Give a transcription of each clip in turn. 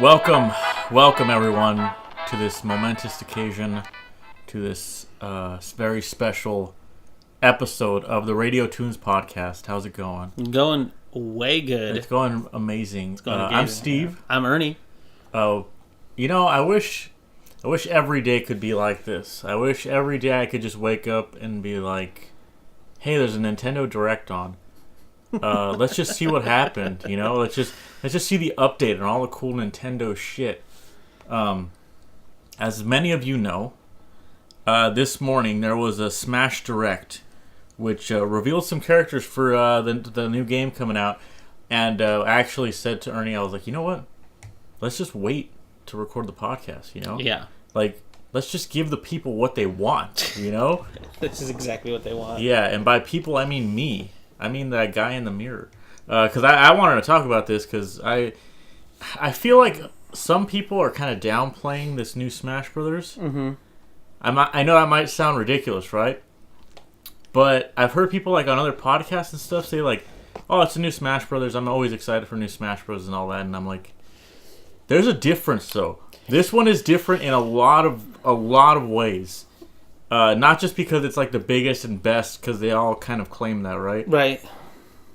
Welcome everyone to this momentous occasion, to this very special episode of the Radio Toons podcast. How's it going? Going way good. It's going amazing. I'm Steve. I'm Ernie. Oh, I wish every day could be like this. I wish every day I could just wake up and be like, hey, there's a Nintendo Direct on. Let's just see what happened, Let's just see the update and all the cool Nintendo shit. As many of you know, this morning there was a Smash Direct, which revealed some characters for the new game coming out. And I actually said to Ernie, I was like, you know what? Let's just wait to record the podcast, Yeah. Like, let's just give the people what they want, This is exactly what they want. Yeah, and by people, I mean me. I mean that guy in the mirror. Because I wanted to talk about this because I feel like some people are kind of downplaying this new Smash Brothers. Mm-hmm. I know that might sound ridiculous, right? But I've heard people like on other podcasts and stuff say like, oh, it's a new Smash Brothers. I'm always excited for new Smash Bros. And all that. And I'm like, there's a difference though. This one is different in a lot of ways. Not just because it's like the biggest and best, because they all kind of claim that, right? Right.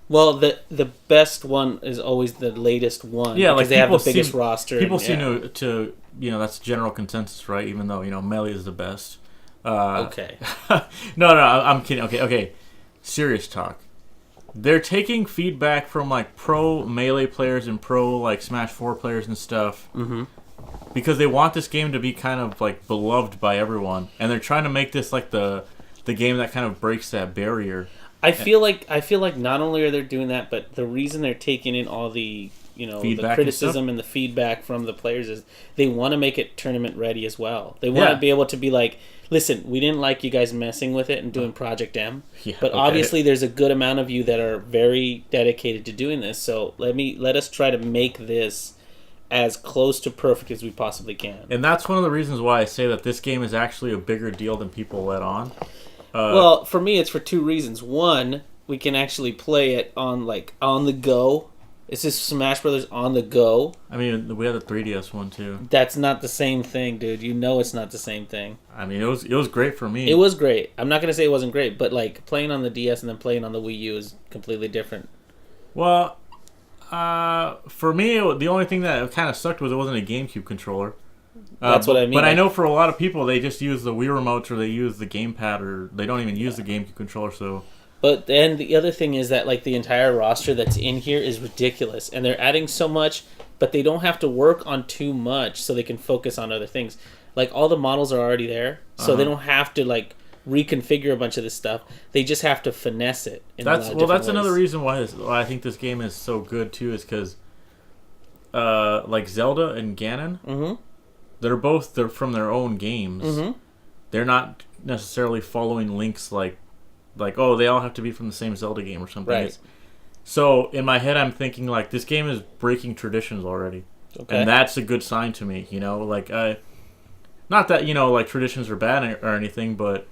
Well, the best one is always the latest one. Yeah, because like they have the biggest roster. People seem to that's general consensus, right? Even though Melee is the best. Okay. No, I'm kidding. Okay. Serious talk. They're taking feedback from like pro Melee players and pro like Smash 4 players and stuff. Mm-hmm. Because they want this game to be kind of like beloved by everyone, and they're trying to make this like the game that kind of breaks that barrier. I feel like not only are they doing that, but the reason they're taking in all the feedback the criticism and the feedback from the players is they want to make it tournament ready as well. They want to be able to be like, listen, we didn't like you guys messing with it and doing Project M, but obviously there's a good amount of you that are very dedicated to doing this. So let us try to make this as close to perfect as we possibly can. And that's one of the reasons why I say that this game is actually a bigger deal than people let on. Well, for me, it's for two reasons. One, we can actually play it on the go. It's just Smash Brothers on the go. I mean, we had the 3DS one too. That's not the same thing, dude. It's not the same thing. I mean, it was great for me. It was great. I'm not gonna say it wasn't great, but like playing on the DS and then playing on the Wii U is completely different. Well, for me, the only thing that kind of sucked was it wasn't a GameCube controller. That's what I mean. But I know for a lot of people, they just use the Wii remotes or they use the gamepad or they don't even use the GameCube controller. So. But then the other thing is that like the entire roster that's in here is ridiculous, and they're adding so much, but they don't have to work on too much, so they can focus on other things. Like all the models are already there, so they don't have to like reconfigure a bunch of this stuff. They just have to finesse it. That's another reason why I think this game is so good too, is because like Zelda and Ganon, mm-hmm. they're from their own games. Mm-hmm. They're not necessarily following links like oh, they all have to be from the same Zelda game or something. Right. So in my head, I'm thinking like this game is breaking traditions already, and that's a good sign to me. Like not that like traditions are bad or anything, but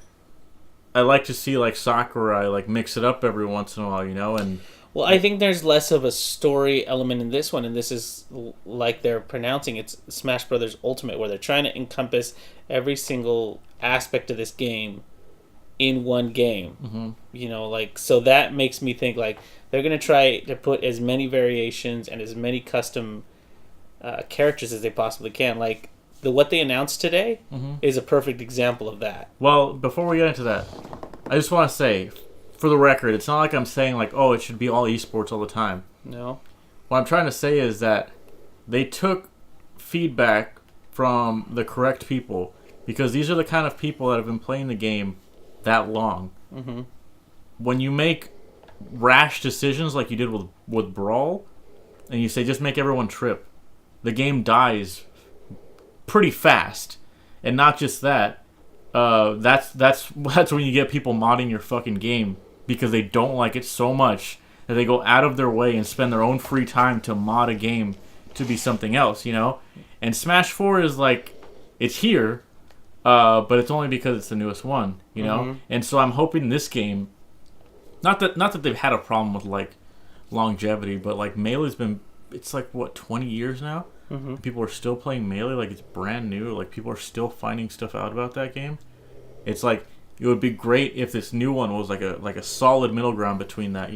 I like to see like Sakurai like mix it up every once in a while, and. Well, I think there's less of a story element in this one, and this is like they're pronouncing it's Smash Brothers Ultimate, where they're trying to encompass every single aspect of this game in one game. Mm-hmm. So that makes me think like they're going to try to put as many variations and as many custom characters as they possibly can. Like what they announced today is a perfect example of that. Well, before we get into that, I just want to say, for the record, it's not like I'm saying like, oh, it should be all esports all the time. No. What I'm trying to say is that they took feedback from the correct people, because these are the kind of people that have been playing the game that long. Mm-hmm. When you make rash decisions like you did with Brawl, and you say just make everyone trip, the game dies pretty fast. And not just that, that's when you get people modding your fucking game because they don't like it so much that they go out of their way and spend their own free time to mod a game to be something else, And Smash 4 is like, it's here, but it's only because it's the newest one, Mm-hmm. And so I'm hoping this game, not that they've had a problem with like longevity, but like Melee's been, it's like what, 20 years now? People are still playing Melee like it's brand new. Like people are still finding stuff out about that game. It's like it would be great if this new one was like a solid middle ground between that,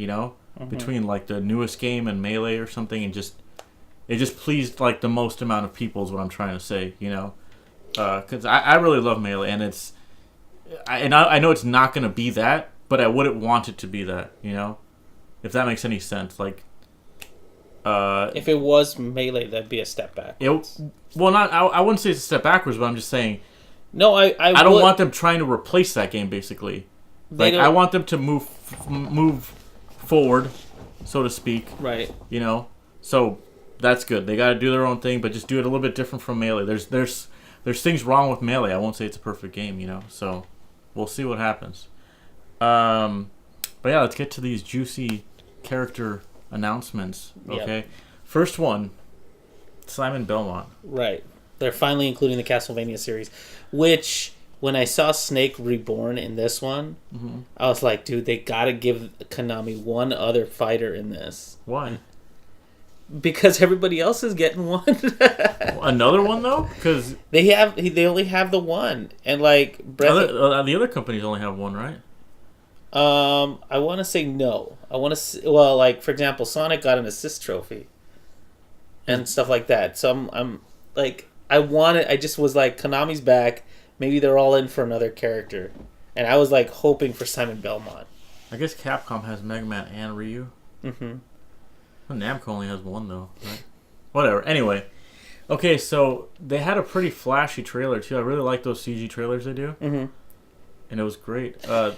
between like the newest game and Melee or something, and it just pleased like the most amount of people is what I'm trying to say, because I really love Melee, and I know it's not going to be that, but I wouldn't want it to be that, if that makes any sense. Like, if it was Melee, that'd be a step back. I wouldn't say it's a step backwards, but I'm just saying. No, I don't want them trying to replace that game. Basically, like I want them to move forward, so to speak. Right. So that's good. They got to do their own thing, but just do it a little bit different from Melee. There's things wrong with Melee. I won't say it's a perfect game, So we'll see what happens. But yeah, let's get to these juicy character announcements. Okay, yep. First one, Simon Belmont. Right. They're finally including the Castlevania series, which when I saw Snake Reborn in this one, I was like, dude, they gotta give Konami one other fighter in this. Why? Because everybody else is getting one. Another one though, because they only have the one, and like the other companies only have one, right? I want to say no. Well, like for example, Sonic got an assist trophy, and stuff like that. So I'm like, I just was like, Konami's back. Maybe they're all in for another character, and I was like hoping for Simon Belmont. I guess Capcom has Mega Man and Ryu. Mm-hmm. Namco only has one though, right? Whatever. Anyway, okay, so they had a pretty flashy trailer too. I really like those CG trailers they do, and it was great. By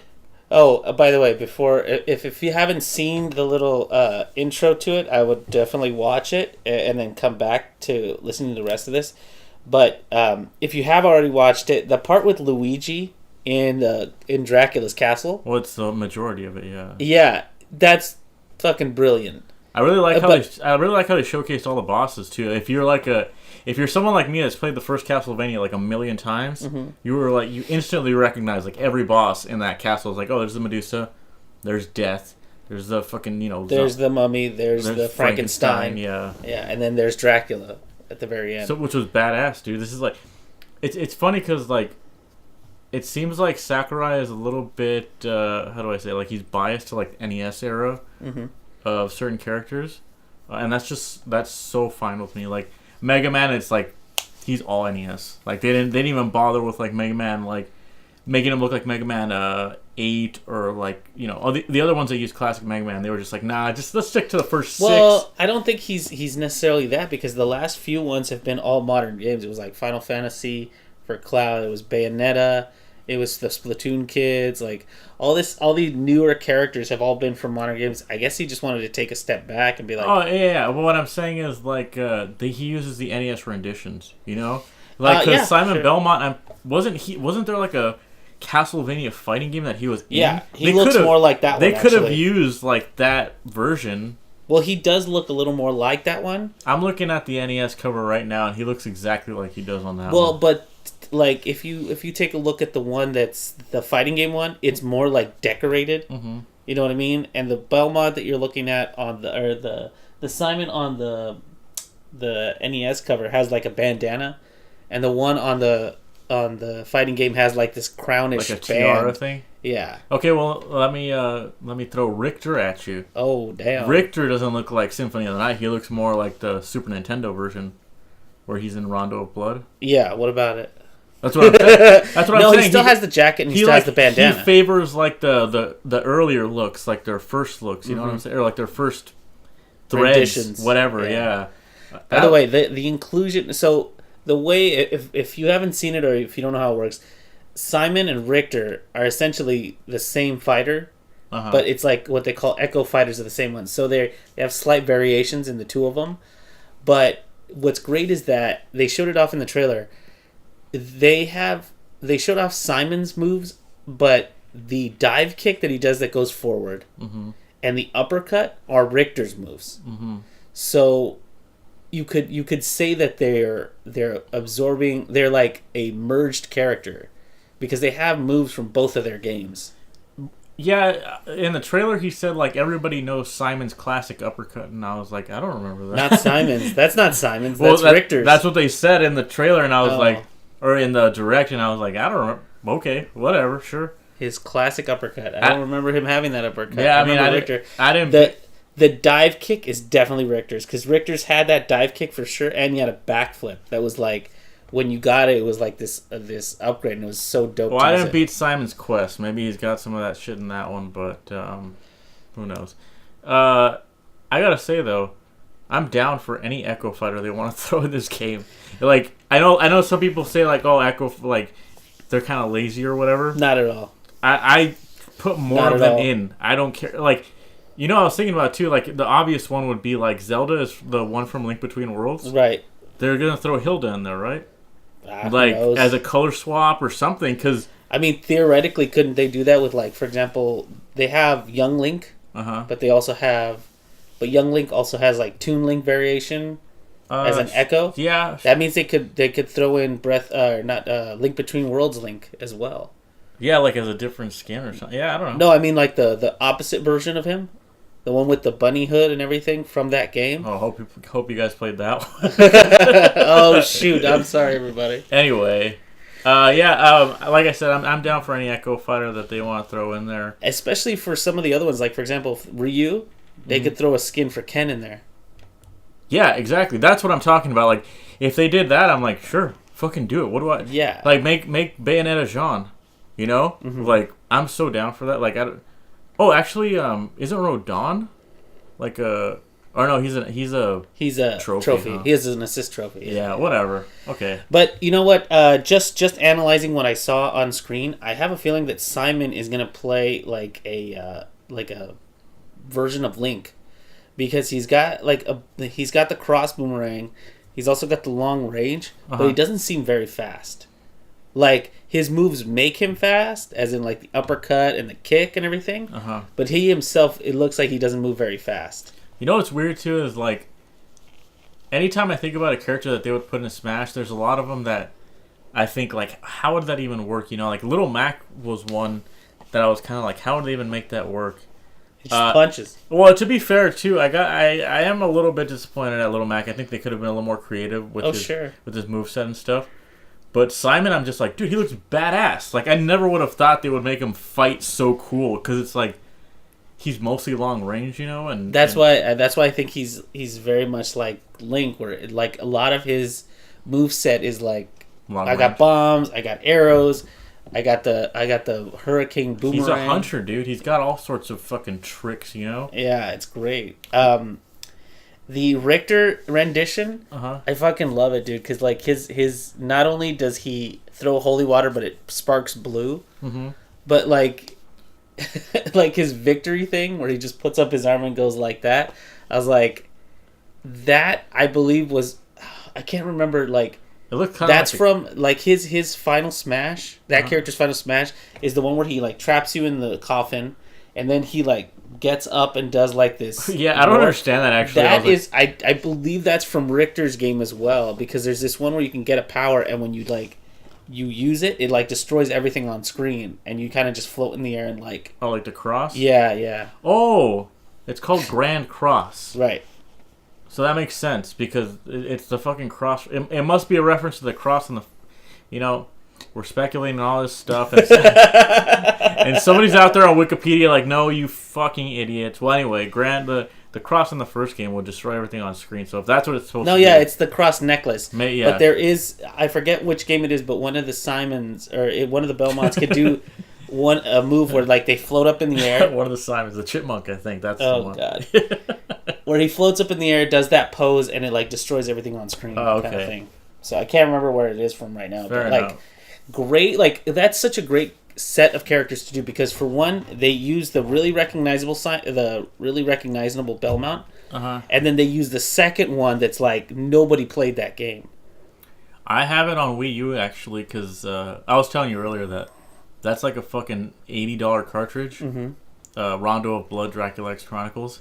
the way, before if you haven't seen the little intro to it, I would definitely watch it and then come back to listen to the rest of this. But if you have already watched it, the part with Luigi in Dracula's castle. Well, it's the majority of it, yeah. Yeah, that's fucking brilliant. I really like how they showcased all the bosses too. If you're someone like me that's played the first Castlevania like a million times, you instantly recognize like every boss in that castle. It's like, oh, there's the Medusa, there's Death, there's the fucking there's the Mummy, there's the Frankenstein, yeah, and then there's Dracula at the very end. So which was badass, dude. This is like, it's funny because like, it seems like Sakurai is a little bit how do I say, like he's biased to like NES era. Of certain characters, and that's so fine with me. Like Mega Man, it's like he's all NES. Like they didn't even bother with like Mega Man, like making him look like Mega Man 8 or like all the other ones that use classic Mega Man. They were just like, nah, just let's stick to the first 6. Well, I don't think he's necessarily that, because the last few ones have been all modern games. It was like Final Fantasy for Cloud. It was Bayonetta. It was the Splatoon kids, like all the newer characters have all been from modern games. I guess he just wanted to take a step back and be like, oh yeah. Well, what I'm saying is like he uses the NES renditions, like because Simon Belmont, wasn't there like a Castlevania fighting game that he was in? Yeah, he looks more like that. They could have used like that version. Well, he does look a little more like that one. I'm looking at the NES cover right now, and he looks exactly like he does on that one. Well, but like if you take a look at the one that's the fighting game one, it's more like decorated. Mm-hmm. You know what I mean? And the Belmont that you're looking at on the Simon on the NES cover has like a bandana, and the one on the fighting game has like this crownish like a tiara band thing. Yeah. Okay, well let me throw Richter at you. Oh damn! Richter doesn't look like Symphony of the Night. He looks more like the Super Nintendo version, where he's in Rondo of Blood. Yeah. What about it? That's what I'm saying. That's what I'm saying. He still has the jacket and he still has the bandana. He favors like the earlier looks, like their first looks. You know what I'm saying? Or like their first threads, renditions. Whatever. Yeah. By the way, the inclusion. So the way, if you haven't seen it or if you don't know how it works, Simon and Richter are essentially the same fighter, but it's like what they call echo fighters of the same one. So they have slight variations in the two of them. But what's great is that they showed it off in the trailer. They showed off Simon's moves, but the dive kick that he does that goes forward, and the uppercut are Richter's moves. Mm-hmm. So you could say that they're absorbing. They're like a merged character because they have moves from both of their games. Yeah, in the trailer he said like everybody knows Simon's classic uppercut, and I was like, I don't remember that. Not Simon's. That's not Simon's. That's Richter's. That's what they said in the trailer, and I was like, or in the direct, and I was like, I don't remember. Okay, whatever, sure. His classic uppercut. I don't remember him having that uppercut. Yeah, I mean, I didn't. The dive kick is definitely Richter's, because Richter's had that dive kick for sure, and he had a backflip that was like, when you got it, it was like this upgrade, and it was so dope. Well, I didn't beat Simon's Quest. Maybe he's got some of that shit in that one, but who knows? I gotta say though, I'm down for any Echo Fighter they want to throw in this game. Like, I know some people say like, oh, Echo, like they're kind of lazy or whatever. Not at all. I put more of them in. I don't care. Like, you know, I was thinking about too. Like, the obvious one would be like Zelda is the one from Link Between Worlds. Right. They're gonna throw Hilda in there, right? Like as a color swap or something. Because I mean, theoretically, couldn't they do that with, like, for example, they have Young Link, but they also have, but Young Link also has like Toon Link variation as an Echo. Yeah. That means they could throw in Link Between Worlds Link as well. Yeah, like as a different skin or something. Yeah, I don't know. No, I mean like the opposite version of him. The one with the bunny hood and everything from that game. Oh, hope you guys played that one. Oh, shoot. I'm sorry, everybody. Anyway, like I said, I'm down for any Echo Fighter that they want to throw in there. Especially for some of the other ones. Like, for example, Ryu, they could throw a skin for Ken in there. Yeah, exactly. That's what I'm talking about. Like, if they did that, I'm like, sure, fucking do it. What do I... Yeah. Like, make Bayonetta Jean, you know? Mm-hmm. Like, I'm so down for that. Like, I don't... Oh, actually, isn't Rodon like a? Or no, he's a trophy. Huh? He has an assist trophy. Yeah, whatever. Okay. But you know what? Just analyzing what I saw on screen, I have a feeling that Simon is gonna play like a version of Link, because he's got the cross boomerang, he's also got the long range, but he doesn't seem very fast. Like, his moves make him fast, as in like the uppercut and the kick and everything. But he himself, it looks like he doesn't move very fast. You know what's weird too is like, anytime I think about a character that they would put in a Smash, there's a lot of them that I think like, how would that even work? You know, like Little Mac was one that I was kind of like, how would they even make that work? He just punches. Well, to be fair too, I am a little bit disappointed at Little Mac. I think they could have been a little more creative with his moveset and stuff. But Simon, I'm just like, dude, he looks badass. Like, I never would have thought they would make him fight so cool, because it's like, he's mostly long range, you know, and that's why I think he's very much like Link, where like a lot of his moveset is like, I got bombs, I got arrows, I got the hurricane boomerang. He's a hunter, dude. He's got all sorts of fucking tricks, you know. Yeah, it's great. The Richter rendition, I fucking love it, dude. Because like his not only does he throw holy water, but it sparks blue. But like, like his victory thing, where he just puts up his arm and goes like that. I was like, that I believe was, I can't remember. Like, it looked kind that's of from like his final smash. That character's final smash is the one where he like traps you in the coffin, and then he like gets up and does like this. Yeah, I don't understand that actually. That is, I believe that's from Richter's game as well, because there's this one where you can get a power, and when you like you use it, it like destroys everything on screen, and you kind of just float in the air and like. Oh, like the cross? Yeah. Oh, it's called Grand Cross. Right. So that makes sense, because it's the fucking cross. It must be a reference to the cross on the, you know. We're speculating on all this stuff, and somebody's out there on Wikipedia like, no, you fucking idiots. Well, anyway, the cross in the first game will destroy everything on screen. So if that's what it's supposed to be. No, yeah, it's the cross necklace. But there is, I forget which game it is, but one of the Simons, or one of the Belmonts could do a move where like they float up in the air. One of the Simons, the chipmunk, I think. That's the one. God. Where he floats up in the air, does that pose, and it like destroys everything on screen. Oh, okay. Kind of thing. So I can't remember where it is from right now. Fair but enough. Like, great, like that's such a great set of characters to do, because for one, they use the really recognizable Belmont, and then they use the second one that's like nobody played that game. I have it on Wii U actually, because I was telling you earlier that's like a fucking $80 cartridge. Rondo of Blood, Dracula X Chronicles,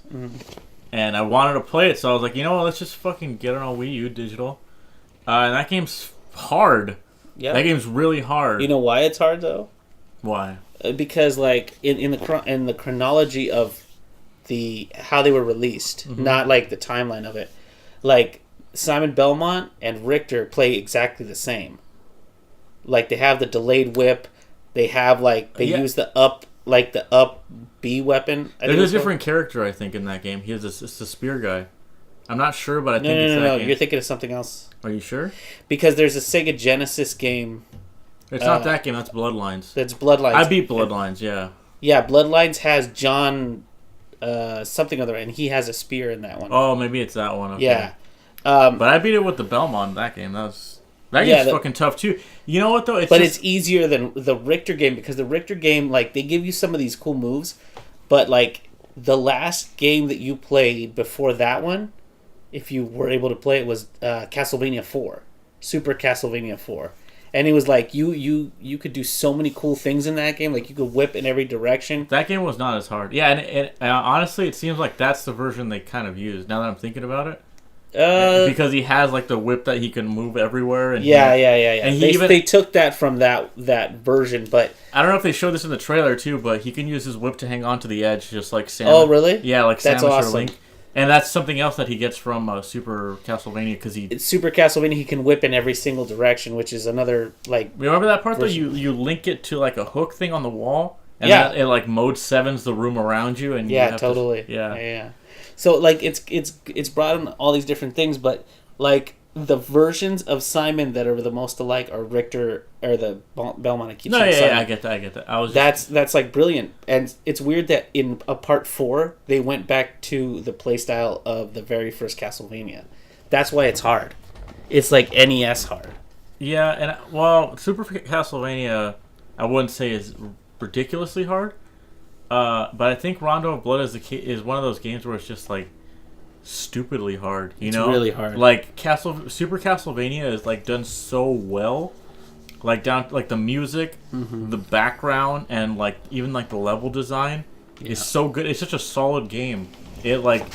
and I wanted to play it, so I was like, you know what, let's just fucking get it on Wii U digital. And that game's hard. Yeah, that game's really hard. You know why it's hard though? Why? because like in the chronology of how they were released, not like the timeline of it. Like Simon Belmont and Richter play exactly the same. Like they have the delayed whip, they have like use the up B weapon. There's a different character I think in that game. He is a spear guy. I'm not sure, but I think it's that No. game. You're thinking of something else. Are you sure? Because there's a Sega Genesis game. It's not that game. That's Bloodlines. That's Bloodlines. I beat Bloodlines. Yeah. Yeah, Bloodlines has John something other, and he has a spear in that one. Oh, maybe it's that one. Okay. Yeah. But I beat it with the Belmont in that game. That game's fucking tough too. You know what though? It's easier than the Richter game because the Richter game, like, they give you some of these cool moves, but like the last game that you played before that one, if you were able to play it, was Castlevania 4, Super Castlevania 4. And it was like you could do so many cool things in that game. Like you could whip in every direction. That game was not as hard. Yeah, and honestly, it seems like that's the version they kind of used. Now that I'm thinking about it, because he has like the whip that he can move everywhere. And yeah. And they took that from that version, but I don't know if they showed this in the trailer too. But he can use his whip to hang on to the edge, just like Samus. Oh, really? Yeah, like that's Samus awesome. or Link. And that's something else that he gets from Super Castlevania because It's Super Castlevania. He can whip in every single direction, which is another like. Remember that part version. though? You link it to like a hook thing on the wall, and then it like mode 7's the room around you, and you have totally. Yeah. So like it's brought in all these different things, but like the versions of Simon that are the most alike are Richter or the Belmont. I keep saying Simon. I get that. That's like brilliant, and it's weird that in a part 4 they went back to the playstyle of the very first Castlevania. That's why it's hard. It's like NES hard. Yeah, and Super Castlevania, I wouldn't say is ridiculously hard, but I think Rondo of Blood is one of those games where it's just like stupidly hard. It's really hard. Like Super Castlevania is like done so well. Like down, like the music, the background, and like even like the level design is so good. It's such a solid game. It like,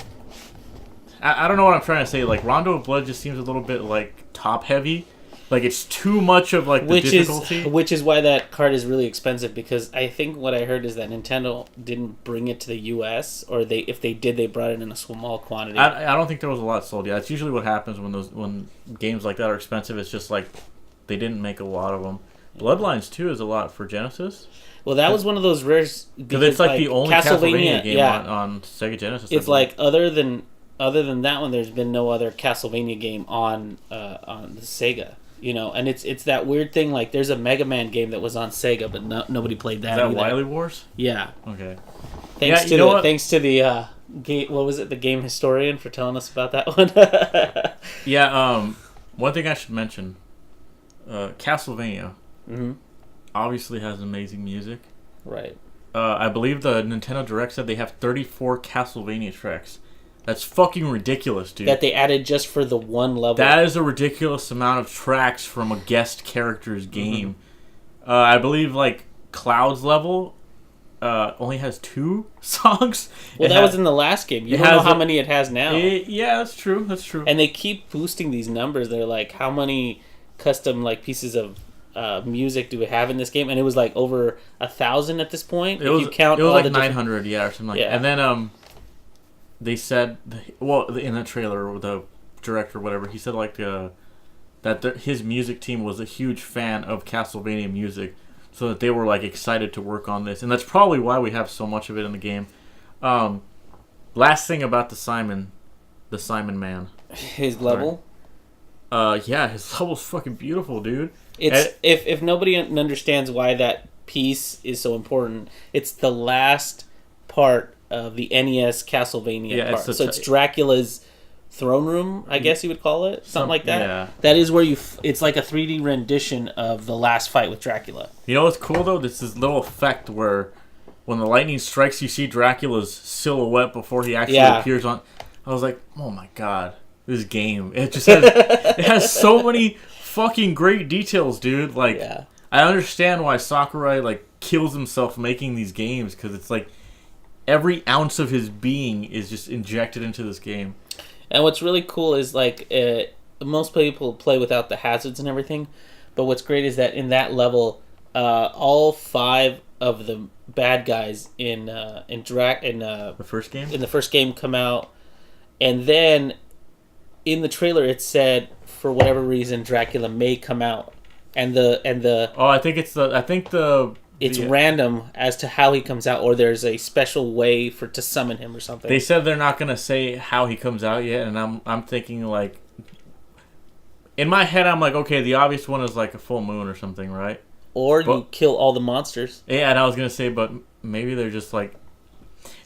I don't know what I'm trying to say. Like Rondo of Blood just seems a little bit like top heavy. Like it's too much of like the difficulty. Which is why that card is really expensive, because I think what I heard is that Nintendo didn't bring it to the US, or if they did, they brought it in a small quantity. I don't think there was a lot sold. Yeah, it's usually what happens when games like that are expensive. It's just like they didn't make a lot of them. Bloodlines 2 is a lot for Genesis. Well, that was one of those rares because it's like the only Castlevania game on Sega Genesis. It's like other than that one, there's been no other Castlevania game on the Sega. And it's that weird thing. Like there's a Mega Man game that was on Sega, but nobody played that. Is that Wily Wars? Yeah. Okay. Thanks to the what was it? The game historian for telling us about that one. Yeah. One thing I should mention. Castlevania. Obviously has amazing music. Right. I believe the Nintendo Direct said they have 34 Castlevania tracks. That's fucking ridiculous, dude. That they added just for the one level. That is a ridiculous amount of tracks from a guest character's game. I believe, like, Cloud's level only has 2 songs. Well, that was in the last game. You don't know how many it has now. Yeah, that's true. And they keep boosting these numbers. They're like, how many custom like pieces of music do we have in this game? And it was like over 1,000 at this point. It was like 900, or something like that. And then they said, in the trailer or the director or whatever, he said like that his music team was a huge fan of Castlevania music, so that they were like excited to work on this, and that's probably why we have so much of it in the game. Last thing about the Simon Man, his level. Yeah, his level's fucking beautiful, dude. It's if nobody understands why that piece is so important, it's the last part of the NES Castlevania part. So it's Dracula's throne room, I guess you would call it, something like that. Yeah. That is where it's like a 3D rendition of the last fight with Dracula. You know what's cool though? This little effect where when the lightning strikes, you see Dracula's silhouette before he actually appears on. I was like, oh my god, this game! It just has so many fucking great details, dude. Like, I understand why Sakurai like kills himself making these games, because it's like every ounce of his being is just injected into this game. And what's really cool is like most people play without the hazards and everything, but what's great is that in that level, all 5 of the bad guys in the first game. In the first game come out, and then in the trailer it said for whatever reason Dracula may come out, and the oh, I think it's random as to how he comes out, or there's a special way to summon him or something. They said they're not gonna say how he comes out yet, and I'm thinking like, in my head I'm like, okay, the obvious one is like a full moon or something, right? Or you kill all the monsters. Yeah, and I was gonna say, but maybe they're just like,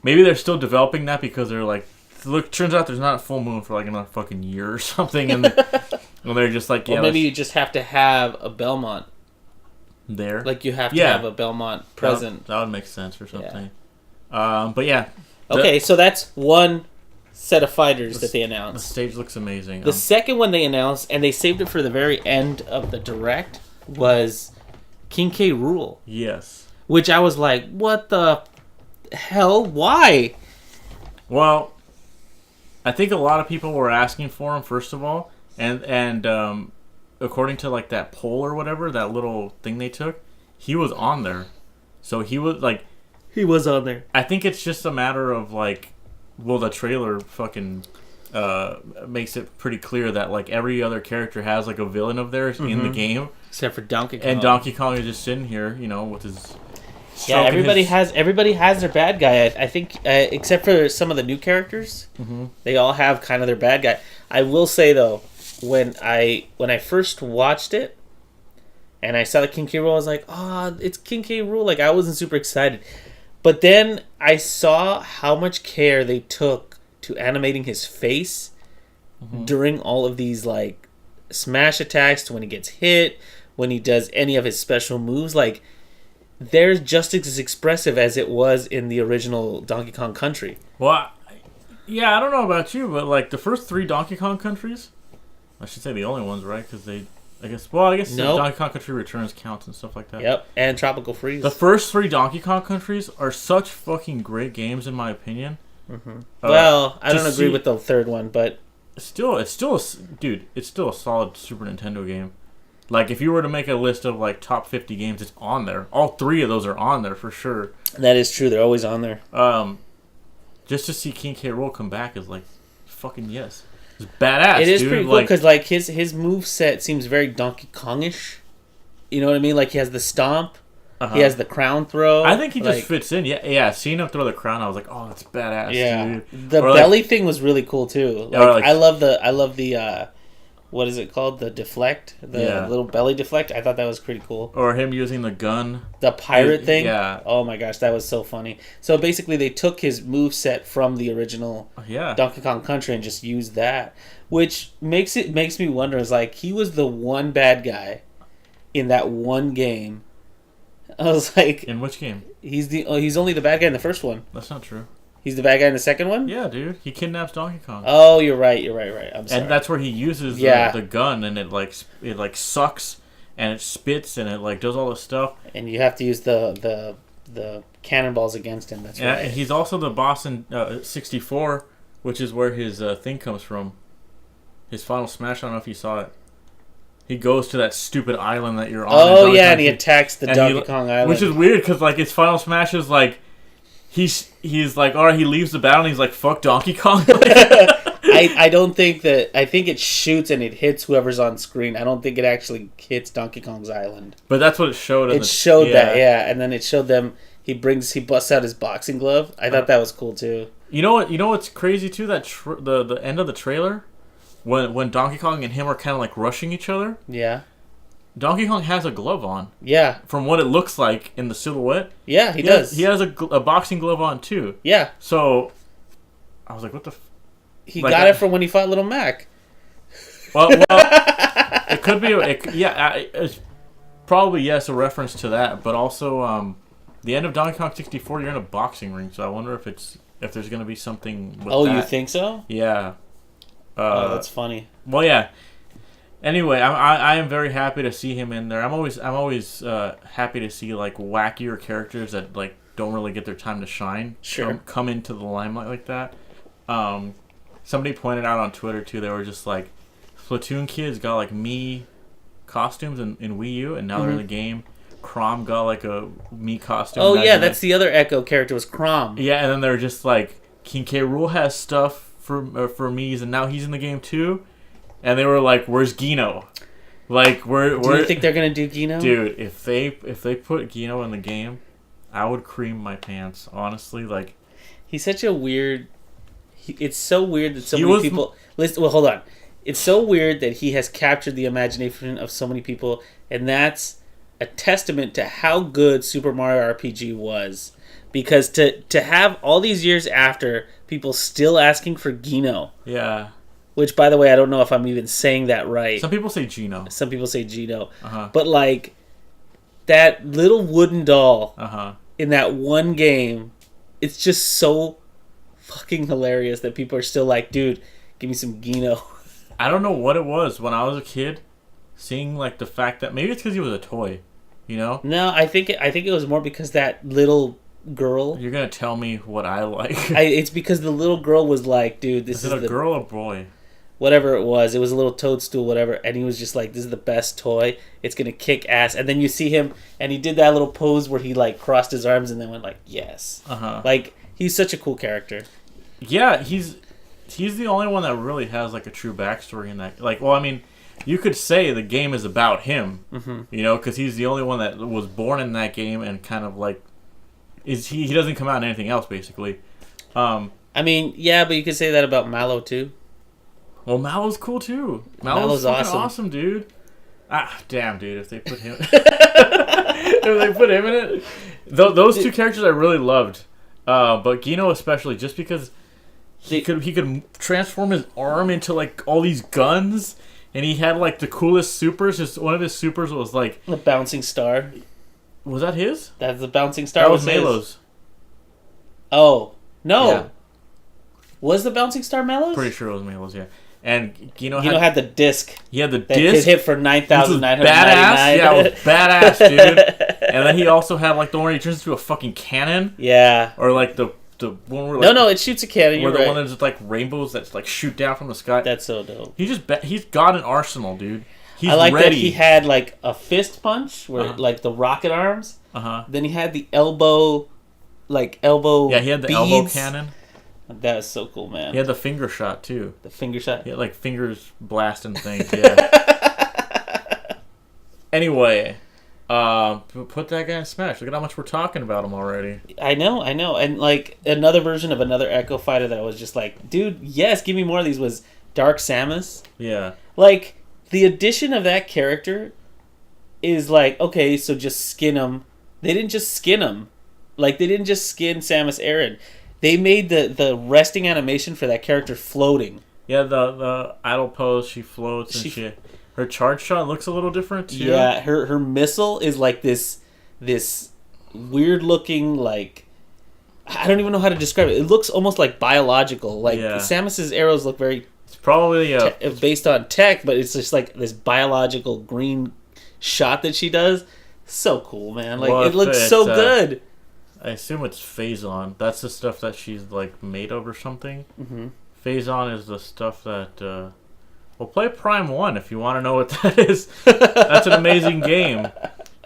maybe they're still developing that because they're like, look, turns out there's not a full moon for like another fucking year or something, and they're just like, yeah. Or maybe you just have to have a Belmont there. Like you have to have a Belmont present. That would make sense or something. Yeah. But yeah. Okay, so that's one set of fighters that they announced. The stage looks amazing. The second one they announced, and they saved it for the very end of the direct, was King K. Rool. Yes. Which I was like, what the hell? Why? Well, I think a lot of people were asking for him, first of all, and according to like that poll or whatever, that little thing they took, he was on there. So he was like, he was on there. I think it's just a matter of like, well, the trailer fucking makes it pretty clear that like every other character has like a villain of theirs in the game, except for Donkey Kong. And Donkey Kong is just sitting here, with his. Yeah, everybody has their bad guy. I think, except for some of the new characters, they all have kind of their bad guy. I will say though, when I first watched it, and I saw the King K. Rool, I was like, "Oh, it's King K. Rool!" Like I wasn't super excited, but then I saw how much care they took to animating his face during all of these like smash attacks, when he gets hit, when he does any of his special moves, like. They're just as expressive as it was in the original Donkey Kong Country. Well, yeah, I don't know about you, but like the first 3 Donkey Kong countries, I should say the only ones, right? Because I guess Donkey Kong Country Returns counts and stuff like that. Yep, and Tropical Freeze. The first 3 Donkey Kong countries are such fucking great games, in my opinion. Well, I don't agree with the third one, but it's still a solid Super Nintendo game. Like, if you were to make a list of, like, top 50 games, it's on there. All 3 of those are on there, for sure. That is true. They're always on there. Just to see King K. Rool come back is, like, fucking yes. It's badass, It is dude. pretty cool, because, like, his moveset seems very Donkey Kong-ish. You know what I mean? Like, he has the stomp. He has the crown throw. I think he just fits in. Yeah, seeing him throw the crown, I was like, oh, that's badass, dude. The belly thing was really cool, too. Like, I love the... what is it called? The deflect? The little belly deflect? I thought that was pretty cool. Or him using the gun. The pirate thing? Yeah. Oh my gosh, that was so funny. So basically they took his moveset from the original Donkey Kong Country and just used that. Which makes me wonder, is like, he was the one bad guy in that one game. I was like... In which game? He's only the bad guy in the first one. That's not true. He's the bad guy in the second one? Yeah, dude. He kidnaps Donkey Kong. Oh, you're right. I'm sorry. And that's where he uses the gun, and it sucks, and it spits, and it like does all this stuff. And you have to use the cannonballs against him. That's right. And he's also the boss in 64, which is where his thing comes from. His final smash. I don't know if you saw it. He goes to that stupid island that you're on. Oh yeah, and he attacks the Donkey Kong island, which is weird because like his final smash is like. He's like, all right, he leaves the battle and he's like, fuck Donkey Kong. I don't think that... I think it shoots and it hits whoever's on screen. I don't think it actually hits Donkey Kong's island. But that's what it showed. It showed that, yeah. And then it showed them... He busts out his boxing glove. I thought that was cool, too. You know what's crazy, too? That the end of the trailer, when Donkey Kong and him are kind of like rushing each other. Yeah. Donkey Kong has a glove on. Yeah. From what it looks like in the silhouette. Yeah, he does. He has a boxing glove on, too. Yeah. So, I was like, what the... He got it from when he fought Little Mac. Well it could be... it's probably, yes, a reference to that. But also, the end of Donkey Kong 64, you're in a boxing ring. So I wonder if there's going to be something with that. Oh, you think so? Yeah. That's funny. Well, yeah. Anyway, I am very happy to see him in there. I'm always happy to see like wackier characters that like don't really get their time to shine. Sure. Come into the limelight like that. Somebody pointed out on Twitter too. They were just like, Splatoon kids got like Mii costumes in Wii U, and now they're in the game. Crom got like a Mii costume. Oh yeah, that's the other Echo character was Crom. Yeah, and then they're just like King K. Rool has stuff for Mii's, and now he's in the game too. And they were like, "Where's Gino?" Like, where? Do you think they're gonna do Gino? Dude, if they put Gino in the game, I would cream my pants. Honestly, like, he's such a weird. It's so weird that so many people. Well, hold on. It's so weird that he has captured the imagination of so many people, and that's a testament to how good Super Mario RPG was. Because to have all these years after people still asking for Gino. Yeah. Which, by the way, I don't know if I'm even saying that right. Some people say Gino. Some people say Gino. Uh-huh. But, like, that little wooden doll uh-huh. in that one game, it's just so fucking hilarious that people are still like, dude, give me some Gino. I don't know what it was when I was a kid, seeing, like, the fact that... Maybe it's because he was a toy, you know? No, I think it was more because that little girl... You're going to tell me what I like. It's because the little girl was like, dude, this is a girl or boy? Whatever it was a little toadstool, whatever, and he was just like, this is the best toy, it's gonna kick ass. And then you see him, and he did that little pose where he like crossed his arms and then went like, yes. Like, he's such a cool character. Yeah, he's the only one that really has like a true backstory in that. Like, well, I mean, you could say the game is about him, you know, because he's the only one that was born in that game and kind of like he doesn't come out in anything else basically. I mean, yeah, but you could say that about Mallow too. Well, Mallow's cool too. Mallow's awesome, dude. Ah, damn, dude! If they put him, in it, those two characters I really loved. But Gino especially, just because he could transform his arm into like all these guns, and he had like the coolest supers. Just one of his supers was like the bouncing star. Was that his? That's the bouncing star. That was Mallow's. Oh no! Yeah. Was the bouncing star Mallow's? Pretty sure it was Mallow's. Yeah. And Gino had the disc. He had the that disc. That hit for 9,999. Badass. Yeah, it was badass, dude. And then he also had like the one where he turns into a fucking cannon. Yeah. Or like the one where like, no, it shoots a cannon. Where the one that's just like rainbows that like shoot down from the sky. That's so dope. He's got an arsenal, dude. He's I like ready. that he had like a fist punch where like the rocket arms. Then he had the elbow. Yeah, he had the beads. elbow cannon. That was so cool, man. He had the finger shot, too. The finger shot? He had, like, fingers blasting things, yeah. Anyway, put that guy in Smash. Look at how much we're talking about him already. I know. And, like, another version of another Echo Fighter that was just like, dude, yes, give me more of these was Dark Samus. Yeah. Like, the addition of that character is like, okay, so just skin him. They didn't just skin him. Like, they didn't just skin Samus Aran. They made the resting animation for that character floating. Yeah, the idle pose, she floats, and her charge shot looks a little different too. Yeah, her missile is like this weird looking, like, I don't even know how to describe it. It looks almost like biological. Like Samus's arrows look very. It's probably based on tech, but it's just like this biological green shot that she does. So cool, man! Like it looks so good. I assume it's Phazon. That's the stuff that she's like made of or something. Mm-hmm. Phazon is the stuff that. Well, play Prime 1 if you want to know what that is. That's an amazing game.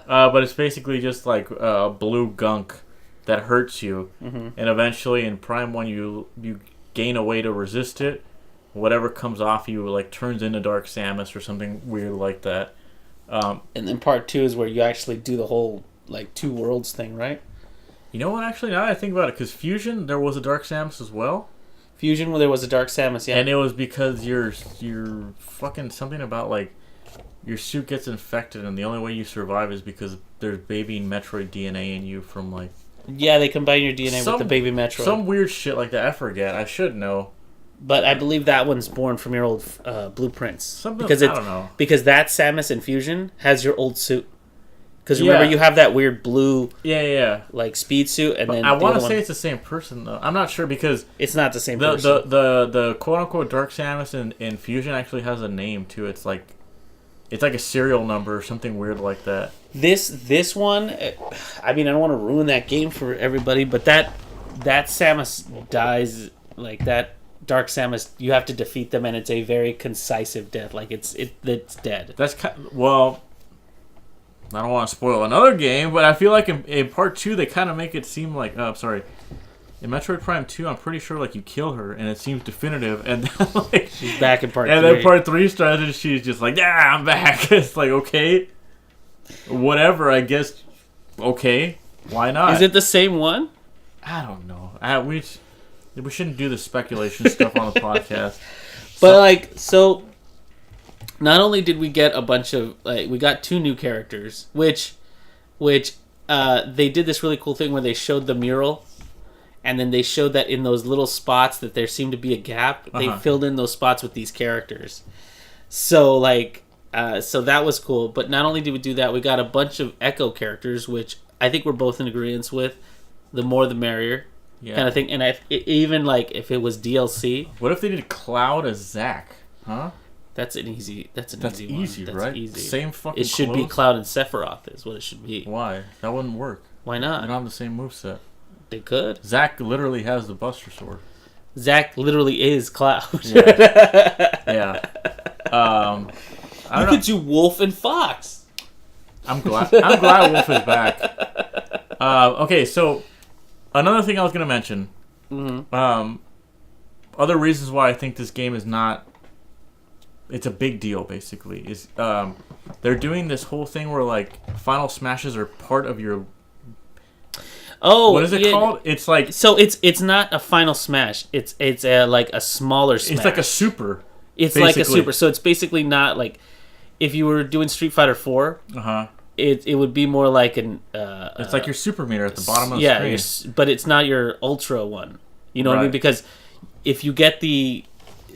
But it's basically just like blue gunk that hurts you, and eventually in Prime 1 you gain a way to resist it. Whatever comes off you like turns into Dark Samus or something weird like that. And then Part 2 is where you actually do the whole like two worlds thing, right? You know what? Actually, now that I think about it, because Fusion, there was a Dark Samus as well. Fusion, where there was a Dark Samus, yeah. And it was because you're fucking something about like your suit gets infected, and the only way you survive is because there's baby Metroid DNA in you from like. Yeah, they combine your DNA with the baby Metroid. Some weird shit like that. I forget. I should know. But I believe that one's born from your old blueprints. I don't know. Because that Samus in Fusion has your old suit. Because remember, you have that weird blue, like speed suit, and then I want to say it's the same person though. I'm not sure because it's not the same person. The quote unquote Dark Samus in Fusion actually has a name too. It's like a serial number or something weird like that. This one, I mean, I don't want to ruin that game for everybody, but that Samus dies like that. Dark Samus, you have to defeat them, and it's a very concisive death. Like it's dead. That's well. I don't want to spoil another game, but I feel like in part 2 they kind of make it seem like in Metroid Prime 2 I'm pretty sure like you kill her and it seems definitive, and then like she's back in part 3. And then part 3 starts and she's just like, yeah, I'm back. It's like, okay, whatever, I guess. Okay, why not? Is it the same one? I don't know. We shouldn't do the speculation stuff on the podcast. But so not only did we get a bunch of we got 2 new characters, which they did this really cool thing where they showed the mural, and then they showed that in those little spots that there seemed to be a gap, they filled in those spots with these characters. So so that was cool. But not only did we do that, we got a bunch of Echo characters, which I think we're both in agreement with. The more the merrier, kind of thing. And even like if it was DLC, what if they did Cloud as Zack? Huh? That's easy, right? That's easy. Same fucking. It should be Cloud and Sephiroth is what it should be. Why? That wouldn't work. Why not? They don't have the same moveset. They could. Zack literally has the Buster Sword. Zack literally is Cloud. Yeah. You could do Wolf and Fox. I'm glad Wolf is back. Okay, so another thing I was going to mention. Mm-hmm. Other reasons why I think this game is not. It's a big deal, basically. Is they're doing this whole thing where like final smashes are part of your. Oh, what is it called? It's like it's not a final smash. It's like a smaller smash. It's like a super. It's basically like a super. So it's basically not like if you were doing Street Fighter 4. It would be more like an. It's like your super meter at the bottom of the screen. But it's not your ultra one. You know what I mean? Because if you get the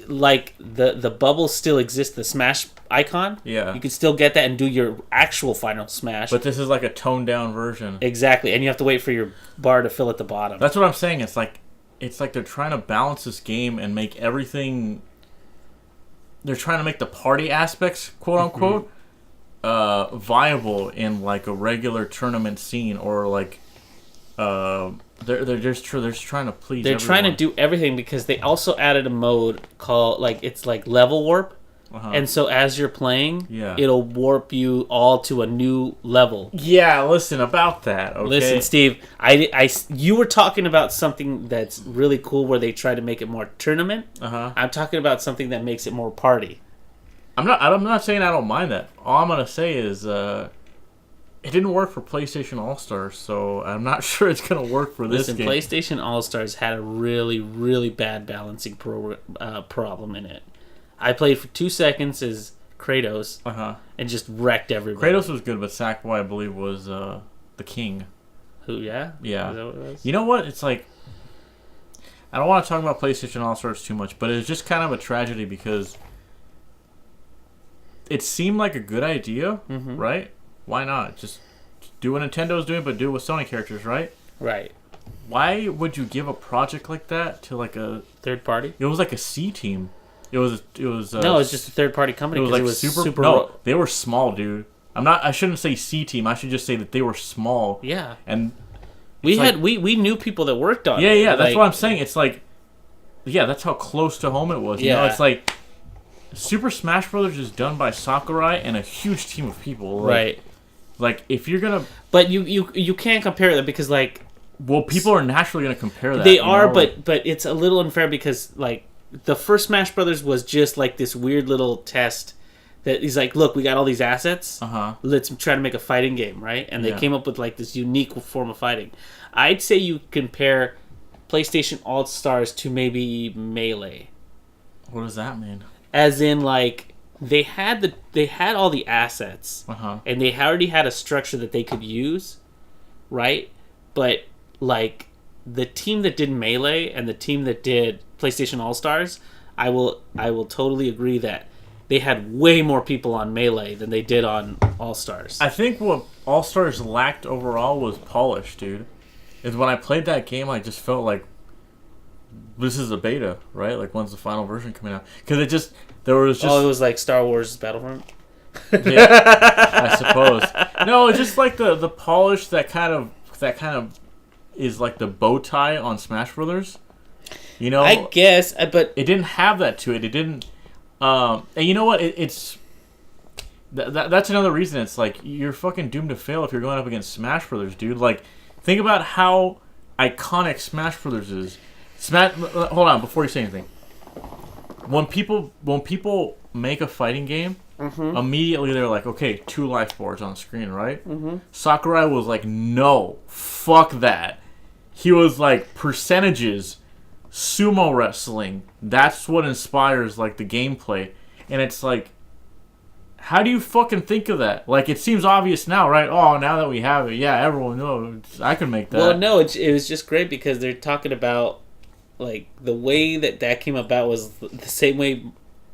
bubble still exists, the smash icon. Yeah. You can still get that and do your actual final smash. But this is like a toned down version. Exactly, and you have to wait for your bar to fill at the bottom. That's what I'm saying. It's like they're trying to balance this game and make everything. They're trying to make the party aspects, quote unquote, viable in like a regular tournament scene, or like they're just trying to please. They're trying to do everything because they also added a mode called it's like level warp. And so as you're playing, it'll warp you all to a new level. Yeah, listen about that. Okay? Listen, Steve, you were talking about something that's really cool where they try to make it more tournament. I'm talking about something that makes it more party. I'm not saying I don't mind that. All I'm gonna say is it didn't work for PlayStation All-Stars, so I'm not sure it's gonna work for this game. PlayStation All-Stars had a really, really bad balancing problem in it. I played for 2 seconds as Kratos and just wrecked everybody. Kratos was good, but Sackboy, I believe, was the king. Who, yeah? Yeah. Is that what it was? You know what? It's like... I don't want to talk about PlayStation All-Stars too much, but it's just kind of a tragedy because it seemed like a good idea, right? Why not? Just do what Nintendo's doing, but do it with Sony characters, right? Right. Why would you give a project like that to like a... third party? It was like a C team. It was no, it's just a third party company. It was like super. No, they were small, dude. I shouldn't say C team. I should just say that they were small. Yeah. And we knew people that worked on it. Yeah. That's what I'm saying. It's like, that's how close to home it was. You know, it's like Super Smash Brothers is done by Sakurai and a huge team of people. Right. Like if you're gonna, but you can't compare that because well, people are naturally gonna compare that. They are, but it's a little unfair because the first Smash Brothers was just like this weird little test that he's like, look, we got all these assets. Let's try to make a fighting game, right? And they came up with this unique form of fighting. I'd say you compare PlayStation All-Stars to maybe Melee. What does that mean? As in, they had all the assets, and they already had a structure that they could use, right? But the team that did Melee and the team that did PlayStation All-Stars, I will totally agree that they had way more people on Melee than they did on All-Stars. I think what All-Stars lacked overall was polish, dude. Is when I played that game, I just felt like this is a beta, right? Like when's the final version coming out? Because it was like Star Wars Battlefront. Yeah, I suppose. No, it's just like the polish that kind of is like the bow tie on Smash Brothers. You know, I guess, but it didn't have that to it. It didn't. And you know what? that's another reason it's like you're fucking doomed to fail if you're going up against Smash Brothers, dude. Like, think about how iconic Smash Brothers is. Hold on, before you say anything. When people make a fighting game, immediately they're like, okay, 2 life bars on the screen, right? Sakurai was like, no, fuck that. He was like, percentages, sumo wrestling. That's what inspires like the gameplay, and it's like, how do you fucking think of that? Like, it seems obvious now, right? Oh, now that we have it, yeah, everyone knows I can make that. Well, no, it was just great because they're talking about, like, the way that came about was the same way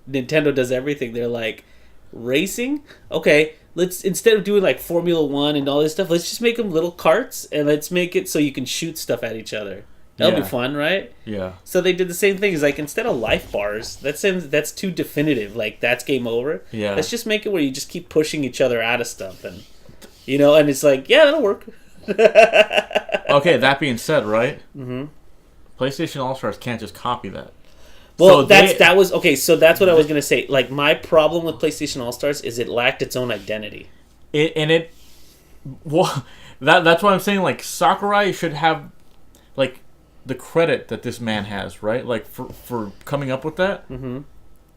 Nintendo does everything. They're like, racing? Okay, let's, instead of doing, like, Formula 1 and all this stuff, let's just make them little carts, and let's make it so you can shoot stuff at each other. That'll be fun, right? Yeah. So they did the same thing. It's like, instead of life bars, that's too definitive. Like, that's game over. Yeah. Let's just make it where you just keep pushing each other out of stuff. And, and it's like, yeah, that'll work. Okay, that being said, right? PlayStation All-Stars can't just copy that. Well, so that's what I was going to say. Like, my problem with PlayStation All-Stars is it lacked its own identity. That's why I'm saying, like, Sakurai should have, like, the credit that this man has, right? Like, for coming up with that.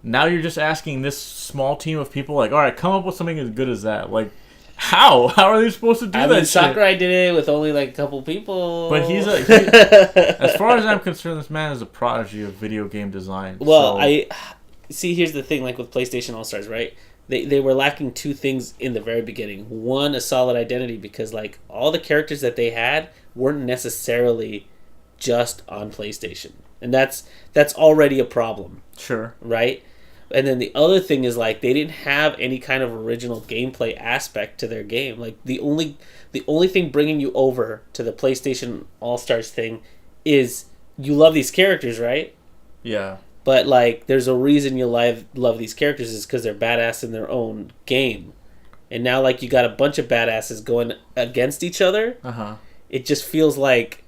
Now you're just asking this small team of people, like, all right, come up with something as good as that. Like, how are they supposed to do that? Sakurai did it with only like a couple people. But as far as I'm concerned, this man is a prodigy of video game design. Well, I see. Here's the thing: like with PlayStation All Stars, right? They were lacking 2 things in the very beginning. One, a solid identity, because like all the characters that they had weren't necessarily just on PlayStation, and that's already a problem. Sure. Right? And then the other thing is, like, they didn't have any kind of original gameplay aspect to their game. Like, the only thing bringing you over to the PlayStation All-Stars thing is you love these characters, right? Yeah. But, like, there's a reason you love these characters is because they're badass in their own game. And now, like, you got a bunch of badasses going against each other. It just feels like,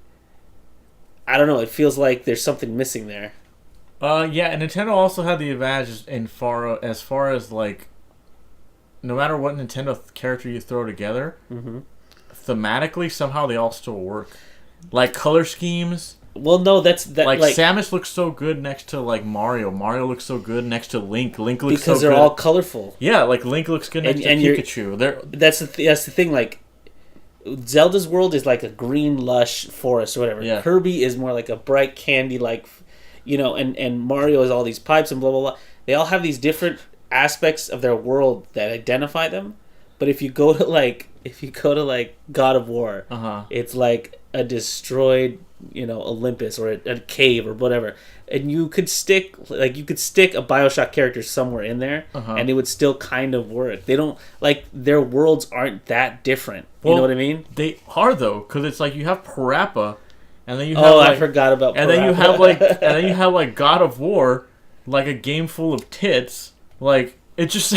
I don't know, it feels like there's something missing there. Yeah, and Nintendo also had the advantage as far as like, no matter what Nintendo character you throw together, thematically somehow they all still work. Like color schemes. Well, no, that's like Samus looks so good next to like Mario. Mario looks so good next to Link. Link looks so good because they're all colorful. Yeah, like Link looks good next to Pikachu. That's the thing. Like, Zelda's world is like a green lush forest or whatever. Yeah. Kirby is more like a bright candy like. And Mario has all these pipes and blah, blah, blah. They all have these different aspects of their world that identify them. But if you go to God of War, it's like a destroyed, Olympus or a cave or whatever. And you could stick a BioShock character somewhere in there and it would still kind of work. They don't, like, their worlds aren't that different. You know what I mean? They are, though, because it's like you have Parappa. And then you have I forgot about. And then you have like God of War, like a game full of tits. Like, it just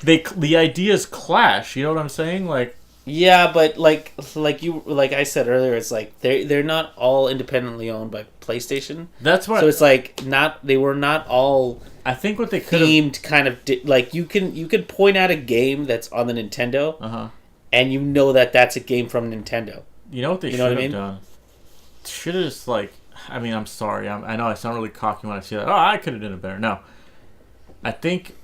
the ideas clash. You know what I'm saying? Like, yeah, but like I said earlier, it's like they're not all independently owned by PlayStation. That's why. So it's like they were not all. I think what they could themed kind of like you can point out a game that's on the Nintendo, and that's a game from Nintendo. You know what they should have done? Should have just like, I mean, I'm sorry, I know I sound really cocky when I say that. Oh, I could have done it better. No, I think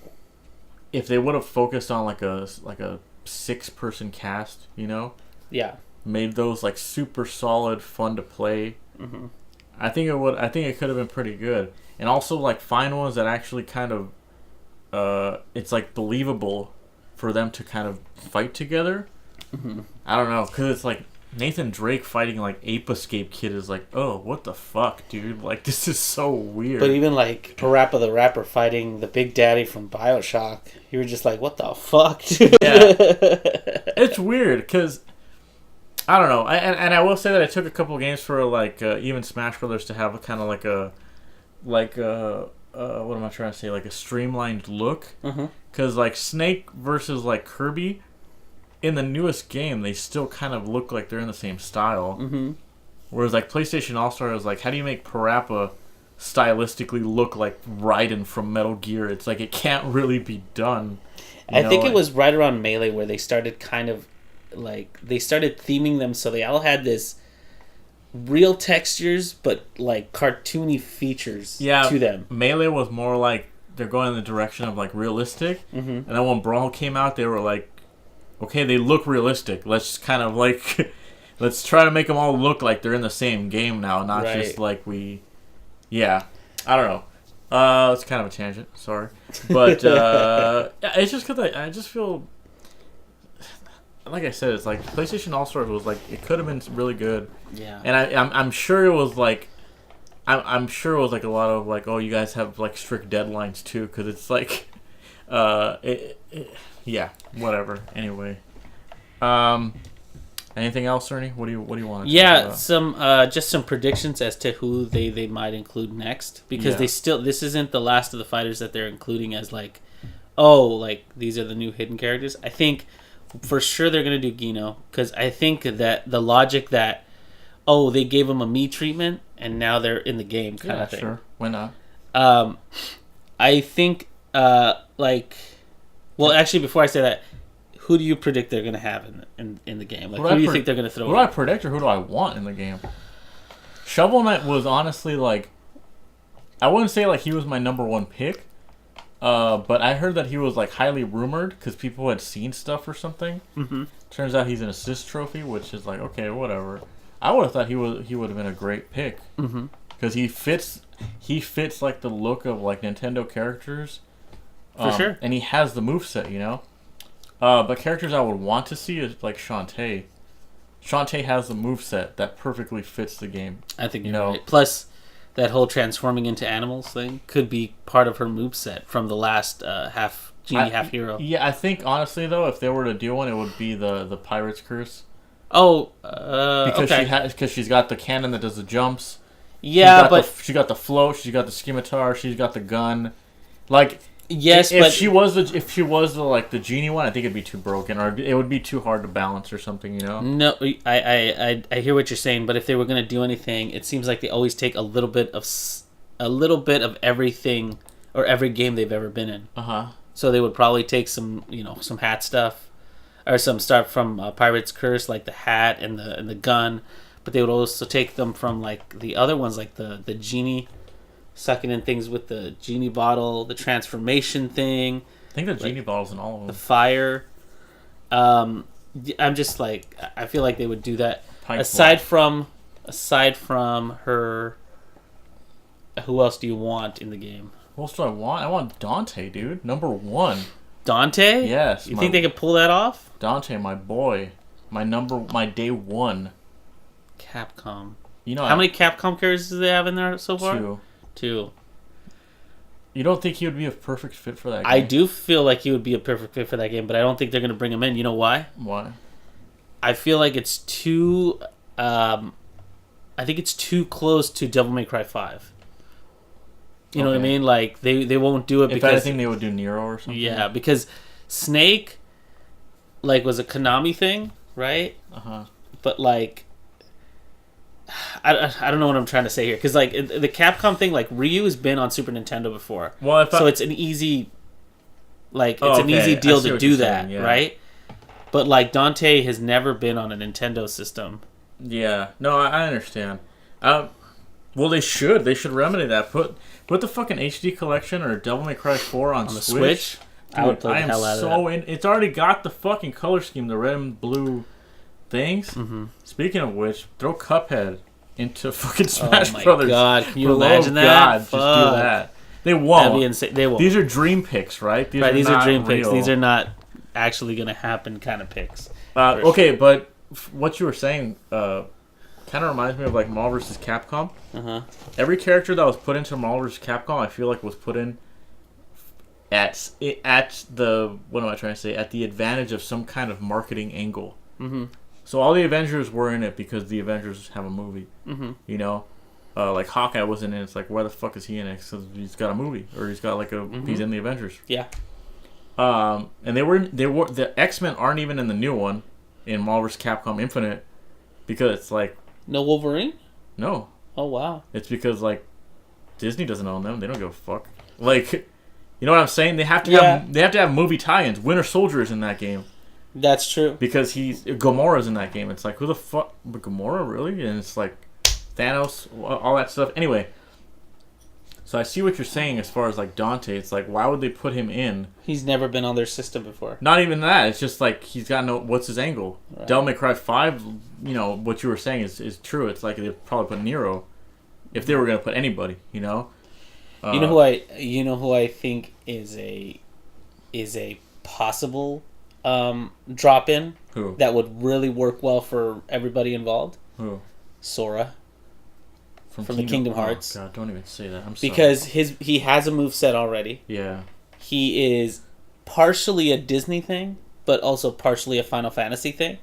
if they would have focused on like a 6-person cast, made those like super solid, fun to play. I think it could have been pretty good, and also like find ones that actually kind of, it's like believable for them to kind of fight together. I don't know, because it's like. Nathan Drake fighting like Ape Escape Kid is like, oh, what the fuck, dude? Like, this is so weird. But even like Parappa the Rapper fighting the Big Daddy from BioShock, you were just like, what the fuck? Yeah, it's weird because I don't know. And I will say that I took a couple games for like even Smash Brothers to have a kind of what am I trying to say? Like a streamlined look. Because like Snake versus like Kirby. In the newest game, they still kind of look like they're in the same style. Whereas, like, PlayStation All-Star is like, how do you make Parappa stylistically look like Raiden from Metal Gear. It's like it can't really be done. I think it was right around Melee where they started kind of like they started theming them so they all had this real textures but like cartoony features to them. Melee was more like they're going in the direction of like realistic, and then when Brawl came out, they were like, okay, they look realistic. Let's kind of like let's try to make them all look like they're in the same game now, not just like we. Yeah, I don't know. It's kind of a tangent. Sorry, but it's just because I just feel, like I said, it's like PlayStation All Stars was like it could have been really good. Yeah, and I'm sure it was like, I'm sure it was like a lot of like, oh, you guys have like strict deadlines too, because it's like, yeah, whatever. Anyway, anything else, Ernie? What do you want? Yeah, just some predictions as to who they might include next, because this isn't the last of the fighters that they're including as like, oh, like these are the new hidden characters. I think for sure they're gonna do Gino, because I think that the logic that, oh, they gave him a me treatment and now they're in the game kind of thing. Sure, why not? I think like, well, actually, before I say that, who do you predict they're going to have in the game? Like, who do you think they're going to throw? Who do I predict, or who do I want in the game? Shovel Knight was honestly like, I wouldn't say like he was my number one pick, but I heard that he was like highly rumored because people had seen stuff or something. Mm-hmm. Turns out he's an assist trophy, which is like, okay, whatever. I would have thought he would have been a great pick because he fits like the look of like Nintendo characters. For sure. And he has the moveset, you know? But characters I would want to see is like Shantae. Shantae has the moveset that perfectly fits the game. I think you're right. Plus, that whole transforming into animals thing could be part of her moveset from the last half genie, half hero. Yeah, I think honestly though, if they were to do one, it would be the Pirate's Curse. Oh, because she's got the cannon that does the jumps. Yeah, she got the float. She's got the scimitar. She's got the gun. Like, yes, if she was the like the genie one, I think it'd be too broken, or it would be too hard to balance or something. You know? No, I hear what you're saying, but if they were gonna do anything, it seems like they always take a little bit of everything or every game they've ever been in. So they would probably take some hat stuff. Or some start from Pirate's Curse, like the hat and the gun, but they would also take them from like the other ones, like the genie, sucking in things with the genie bottle, the transformation thing. I think the genie bottle's in all of them. The fire. I'm just like, I feel like they would do that. Aside from her, who else do you want in the game? Who else do I want? I want Dante, dude. Number 1. Dante? Yes. You think they could pull that off? Dante, my boy. My day 1. Capcom. You know how many Capcom characters do they have in there so far? 2. You don't think he would be a perfect fit for that game? I do feel like he would be a perfect fit for that game, but I don't think they're going to bring him in. You know why? Why? I feel like it's too... I think it's too close to Devil May Cry 5. You know what I mean? Like, they won't do it because... If anything, they would do Nero or something. Yeah, because Snake, like, was a Konami thing, right? But, like... I don't know what I'm trying to say here. Because, like, the Capcom thing, like, Ryu has been on Super Nintendo before. Well, so it's an easy... Like, it's an easy deal to do that, right? But, like, Dante has never been on a Nintendo system. Yeah. No, I understand. Well, they should. They should remedy that. Put the fucking HD collection or Devil May Cry 4 on the Switch. Dude, I would play the hell out of that. It's already got the fucking color scheme, the red and blue things. Speaking of which, throw Cuphead into fucking Smash Brothers. Oh my god, can you imagine that? God, just do that. They won't. That'd be insane. They won't. These are dream picks, right? These are dream picks. These are not actually going to happen kind of picks. Okay, but what you were saying kind of reminds me of like Marvel vs. Capcom. Every character that was put into Marvel vs. Capcom, I feel like was put in at the, what am I trying to say? At the advantage of some kind of marketing angle. So all the Avengers were in it because the Avengers have a movie. You know, like Hawkeye wasn't in it. It's like, why the fuck is he in it? Because he's got a movie, or he's got like a he's in the Avengers. Yeah. And they were the X-Men aren't even in the new one in Marvel vs. Capcom Infinite because it's like no Wolverine. No. Oh wow. It's because like Disney doesn't own them. They don't give a fuck. Like, you know what I'm saying? They have to have movie tie-ins. Winter Soldier is in that game. That's true. Because Gamora's in that game. It's like, who the fuck? But Gamora, really? And it's like Thanos, all that stuff. Anyway, so I see what you're saying as far as like Dante. It's like, why would they put him in? He's never been on their system before. Not even that. It's just like he's got what's his angle? Right. Devil May Cry 5, you know, what you were saying is true. It's like they'd probably put Nero if they were going to put anybody, you know? You know who I think is a possible drop in? Who? That would really work well for everybody involved? Who? Sora. From the Kingdom Hearts. Oh god, don't even say that. I'm sorry. Because he has a moveset already. Yeah. He is partially a Disney thing, but also partially a Final Fantasy thing.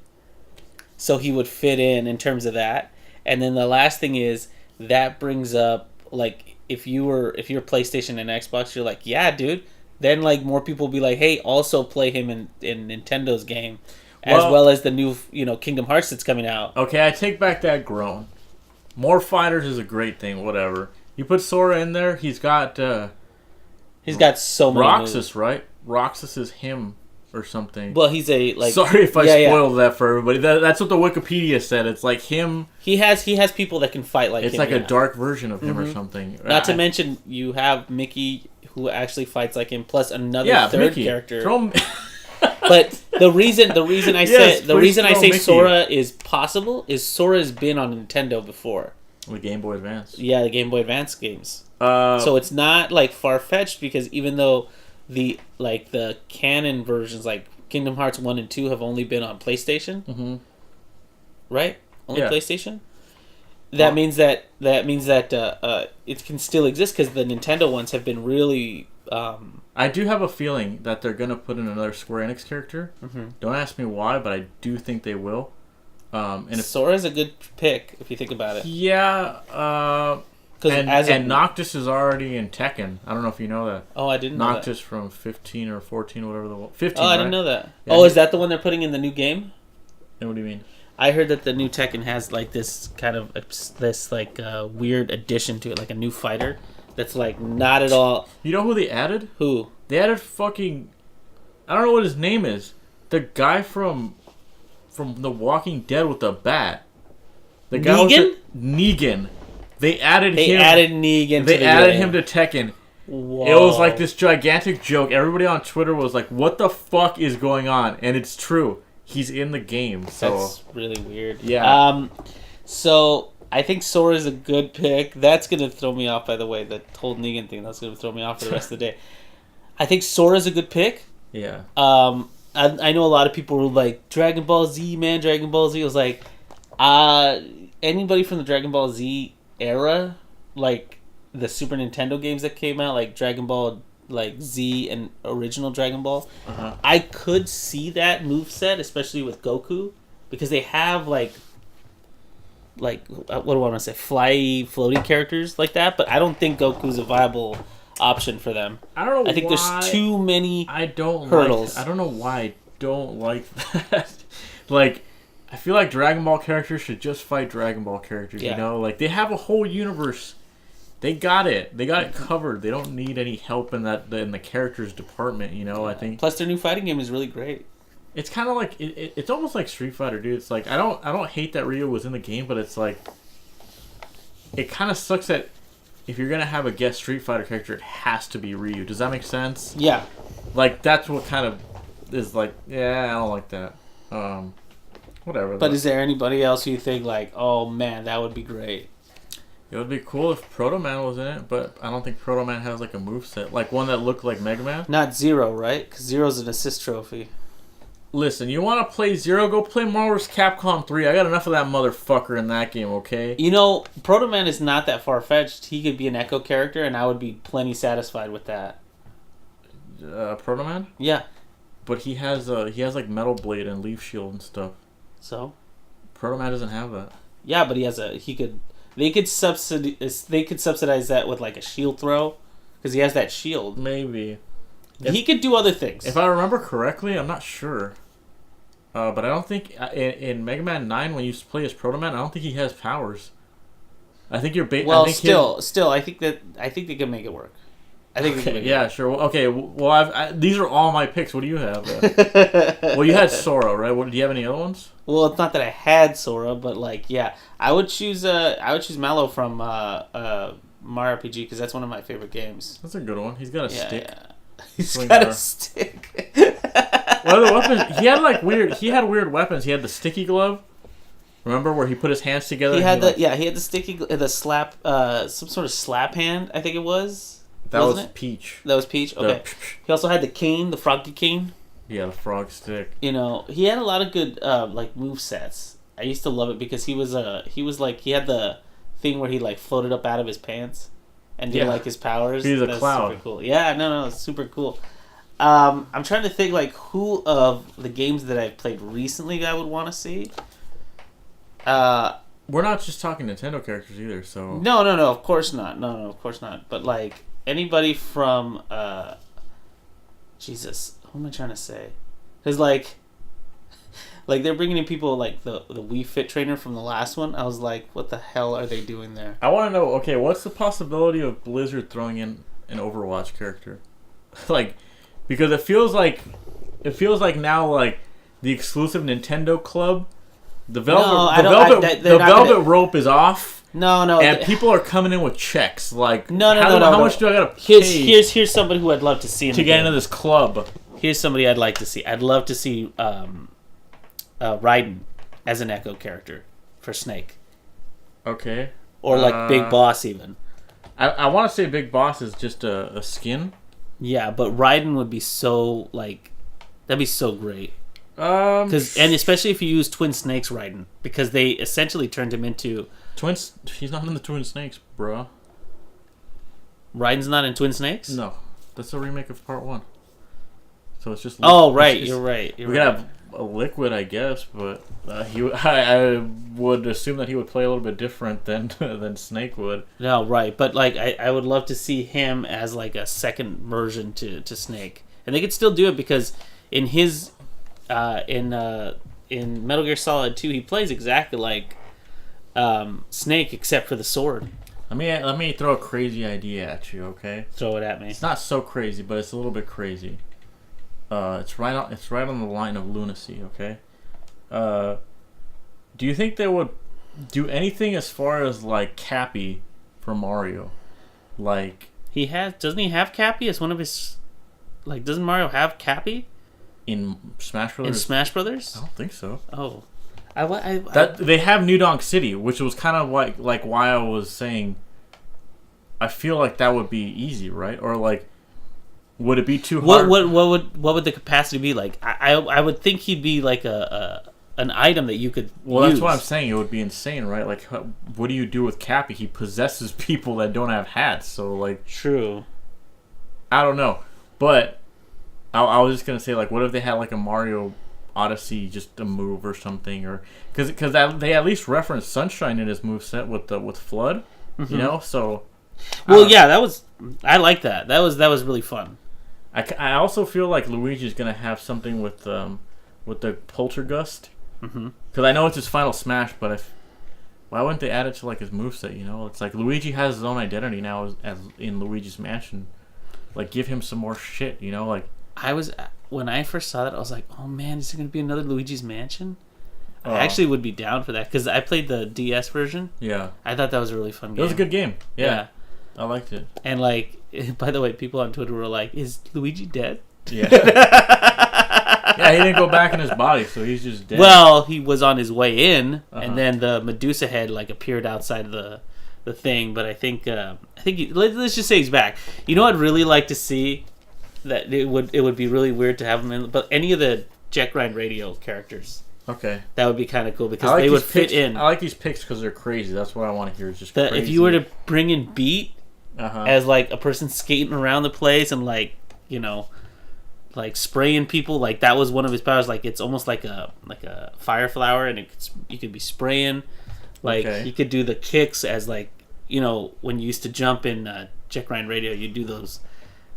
So he would fit in terms of that. And then the last thing is that brings up, like, if you're PlayStation and Xbox, you're like, yeah, dude. Then like more people will be like, hey, also play him in Nintendo's game, as well as the new Kingdom Hearts that's coming out. Okay, I take back that groan. More fighters is a great thing. Whatever. You put Sora in there, he's got so many Roxas, moves. right? Roxas is him or something. Well, he's a like. Sorry if I spoiled that for everybody. That's what the Wikipedia said. It's like him. He has people that can fight like him. It's like a dark version of him or something. Not to mention you have Mickey, who actually fights like him, plus another third Mickey. character. But the reason I say Mickey. Sora is possible is Sora has been on Nintendo before. The Game Boy Advance. Yeah, the Game Boy Advance games. So it's not like far fetched, because even though the canon versions like Kingdom Hearts 1 and 2 have only been on PlayStation, right? Only PlayStation. That means that it can still exist, because the Nintendo ones have been really. I do have a feeling that they're gonna put in another Square Enix character. Don't ask me why, but I do think they will. And Sora's a good pick if you think about it. Yeah. And Noctis is already in Tekken. I don't know if you know that. Oh, I didn't know that. Noctis from 15 or 14, whatever the 15. Oh, I didn't know that. Yeah, is that the one they're putting in the new game? And what do you mean? I heard that the new Tekken has like this kind of weird addition to it, like a new fighter that's like not at all. You know who they added? Who? They added fucking. I don't know what his name is. The guy from The Walking Dead with the bat. The guy Negan? Negan. They added Negan. They added him to Tekken. Whoa. It was like this gigantic joke. Everybody on Twitter was like, "What the fuck is going on?" And it's true. He's in the game. So that's really weird. Yeah. So I think Sora is a good pick. That's gonna throw me off, by the way. The whole Negan thing. That's gonna throw me off for the rest of the day. I think Sora is a good pick. Yeah. I know a lot of people were like, Dragon Ball Z, man, Dragon Ball Z. I was like, anybody from the Dragon Ball Z era, like the Super Nintendo games that came out, like Dragon Ball like Z and original Dragon Ball, I could see that moveset, especially with Goku, because they have like what do I want to say, floaty characters like that, but I don't think Goku's a viable option for them. I don't know. I think there's too many hurdles. I don't know why I don't like that. Like, I feel like Dragon Ball characters should just fight Dragon Ball characters. You know, like they have a whole universe. They got it. They got it covered. They don't need any help in the characters department. You know, I think. Plus, their new fighting game is really great. It's kind of like it's almost like Street Fighter, dude. It's like I don't hate that Ryu was in the game, but it's like it kind of sucks that if you're gonna have a guest Street Fighter character, it has to be Ryu. Does that make sense? Yeah. Like that's what kind of is like. Yeah, I don't like that. Whatever. But is there anybody else who you think like, oh man, that would be great? It would be cool if Proto Man was in it, but I don't think Proto Man has like a moveset, like one that looked like Mega Man. Not Zero, right? Because Zero's an assist trophy. Listen, you want to play Zero? Go play Marvel vs. Capcom 3. I got enough of that motherfucker in that game, okay? You know, Proto Man is not that far-fetched. He could be an Echo character, and I would be plenty satisfied with that. Proto Man? Yeah. But he has like Metal Blade and Leaf Shield and stuff. So? Proto Man doesn't have that. Yeah, but they could subsidize that with like a shield throw, because he has that shield. Maybe. He could do other things. If I remember correctly, I'm not sure. But I don't think in Mega Man 9 when you play as Proto Man, I don't think he has powers. I think you're. Well, I think still, I think they can make it work. I think. Okay, yeah, sure. Okay, well, these are all my picks. What do you have? Well, you had Sora, right? Do you have any other ones? Well, it's not that I had Sora, but like, yeah, I would choose Mallow from Mario RPG because that's one of my favorite games. That's a good one. He's got a stick. Yeah. He's got a stick. What are the weapons? He had weird weapons. He had the sticky glove. Remember where he put his hands together? He had the sticky, the slap, some sort of slap hand. I think it was. That was Peach. That was Peach. Okay. He also had the cane, the froggy cane. Yeah, the frog stick. You know, he had a lot of good like move sets. I used to love it because he had the thing where he like floated up out of his pants and did like his powers. He's a cloud. Super cool. Yeah, no, it's super cool. I'm trying to think like who of the games that I've played recently I would want to see. We're not just talking Nintendo characters either, so no, of course not. No, of course not. But like anybody from Jesus, who am I trying to say? Because like they're bringing in people like the Wii Fit trainer from the last one. I was like, what the hell are they doing there? I want to know. Okay, what's the possibility of Blizzard throwing in an Overwatch character? Like, because it feels like now like the exclusive Nintendo club. The velvet rope is off. No. And people are coming in with checks. Like, no. How much do I gotta pay? Here's somebody who I'd love to see to get into this club. Here's somebody I'd like to see. I'd love to see Raiden as an Echo character for Snake. Okay. Or like Big Boss even. I want to say Big Boss is just a skin. Yeah, but Raiden would be so like, that'd be so great. And especially if you use Twin Snakes Raiden, because they essentially turned him into Twins. He's not in the Twin Snakes, bro. Raiden's not in Twin Snakes? No, that's a remake of Part 1. So it's just. Oh right, you're right. We could have a Liquid, I guess, but I would assume that he would play a little bit different than Snake would. No, right, but like I would love to see him as like a second version to Snake, and they could still do it because in his. In Metal Gear Solid 2, he plays exactly like Snake, except for the sword. Let me throw a crazy idea at you, okay? Throw it at me. It's not so crazy, but it's a little bit crazy. It's right on the line of lunacy, okay? Do you think they would do anything as far as like Cappy for Mario? Like doesn't he have Cappy as one of his? Like, doesn't Mario have Cappy? In Smash Brothers? In Smash Brothers? I don't think so. Oh. They have New Donk City, which was kind of like why I was saying I feel like that would be easy, right? Or like would it be too hard? What would the capacity be like? I would think he'd be like an item that you could use. That's what I'm saying. It would be insane, right? Like what do you do with Cappy? He possesses people that don't have hats, so like true. I don't know. But I was just gonna say, like, what if they had like a Mario Odyssey, just a move or something, or because they at least referenced Sunshine in his moveset with Flood, you know. So, I like that. That was really fun. I also feel like Luigi's gonna have something with the Poltergust, because I know it's his final Smash, but why wouldn't they add it to like his moveset? You know, it's like Luigi has his own identity now as in Luigi's Mansion. Like, give him some more shit, you know, like. When I first saw that, I was like, oh man, is there going to be another Luigi's Mansion? I actually would be down for that, because I played the DS version. Yeah. I thought that was a really fun game. It was a good game. Yeah. I liked it. And like, by the way, people on Twitter were like, is Luigi dead? Yeah. Yeah, he didn't go back in his body, so he's just dead. Well, he was on his way in, and then the Medusa head like appeared outside the thing, but I think let's just say he's back. You know what I'd really like to see? That it would be really weird to have him in, but any of the Jet Grind Radio characters. Okay. That would be kind of cool because they would fit in. I like these picks because they're crazy. That's what I want to hear. Is just crazy. If you were to bring in Beat as like a person skating around the place and like, you know, like spraying people, like that was one of his powers. Like it's almost like a fire flower, and you could be spraying. Like you could do the kicks as like, you know, when you used to jump in Jet Grind Radio, you do those.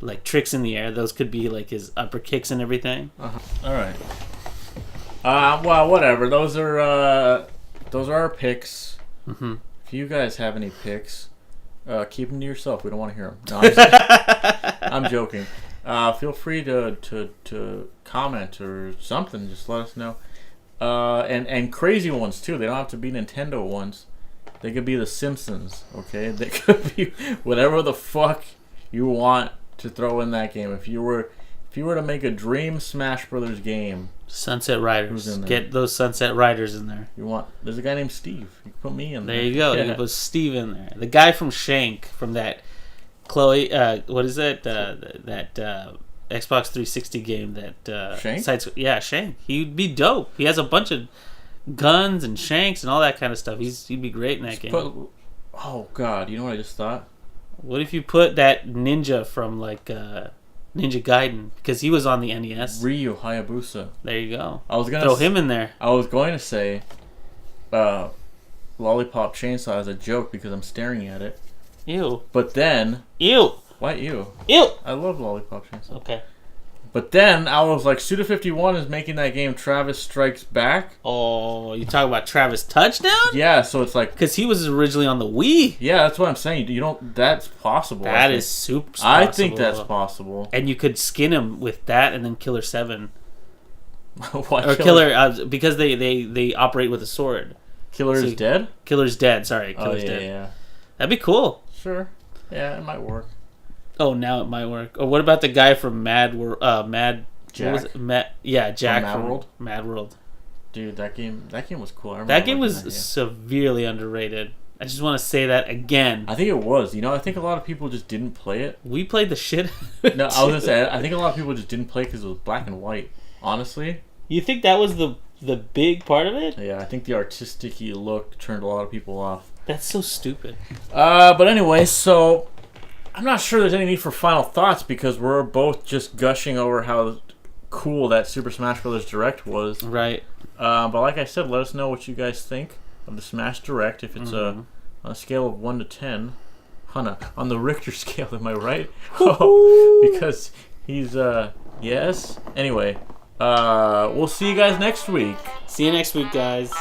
Like tricks in the air, those could be like his upper kicks and everything. All right. Well, whatever. Those are our picks if you guys have any picks, keep them to yourself. We don't want to hear them. No, I'm joking. Feel free to comment or something. Just let us know. And crazy ones too. They don't have to be Nintendo ones. They could be The Simpsons. Okay, they could be whatever the fuck you want to throw in that game. If you were to make a dream Smash Brothers game, Sunset Riders. Get those Sunset Riders in there. There's a guy named Steve. You can put me in there. There you go. Yeah. You can put Steve in there. The guy from Shank, from that Chloe. What is that? That Xbox 360 game that Shank. Yeah, Shank. He'd be dope. He has a bunch of guns and shanks and all that kind of stuff. He'd be great in that game. Oh God! You know what I just thought? What if you put that ninja from Ninja Gaiden, because he was on the NES. Ryu Hayabusa. There you go. I was gonna throw him in there. I was going to say, Lollipop Chainsaw as a joke because I'm staring at it. Ew. But then. Ew. Why ew? Ew. I love Lollipop Chainsaw. Okay. But then I was like, Suda51 is making that game Travis Strikes Back. Oh, you talking about Travis Touchdown? Yeah, so it's like, because he was originally on the Wii. Yeah, that's what I'm saying. You don't. That's possible. That is super possible. I think that's possible. And you could skin him with that, and then Killer 7. Why or Killer? Because they operate with a sword. Killer's dead. Killer's dead. Sorry, Killer's dead. Yeah. That'd be cool. Sure. Yeah, it might work. Oh, now it might work. Or what about the guy from Mad Jack? What was it? Jack from Mad World. Dude, that game was cool. That game was severely underrated. I just want to say that again. I think it was. I think a lot of people just didn't play it. We played the shit. No, I was gonna say I think a lot of people just didn't play it because it was black and white. Honestly. You think that was the big part of it? Yeah, I think the artistic-y look turned a lot of people off. That's so stupid. But anyway, so I'm not sure there's any need for final thoughts because we're both just gushing over how cool that Super Smash Bros. Direct was. Right. But like I said, let us know what you guys think of the Smash Direct. If it's on a scale of 1 to 10, on the Richter scale, am I right? Because he's yes. Anyway, we'll see you guys next week. See you next week, guys.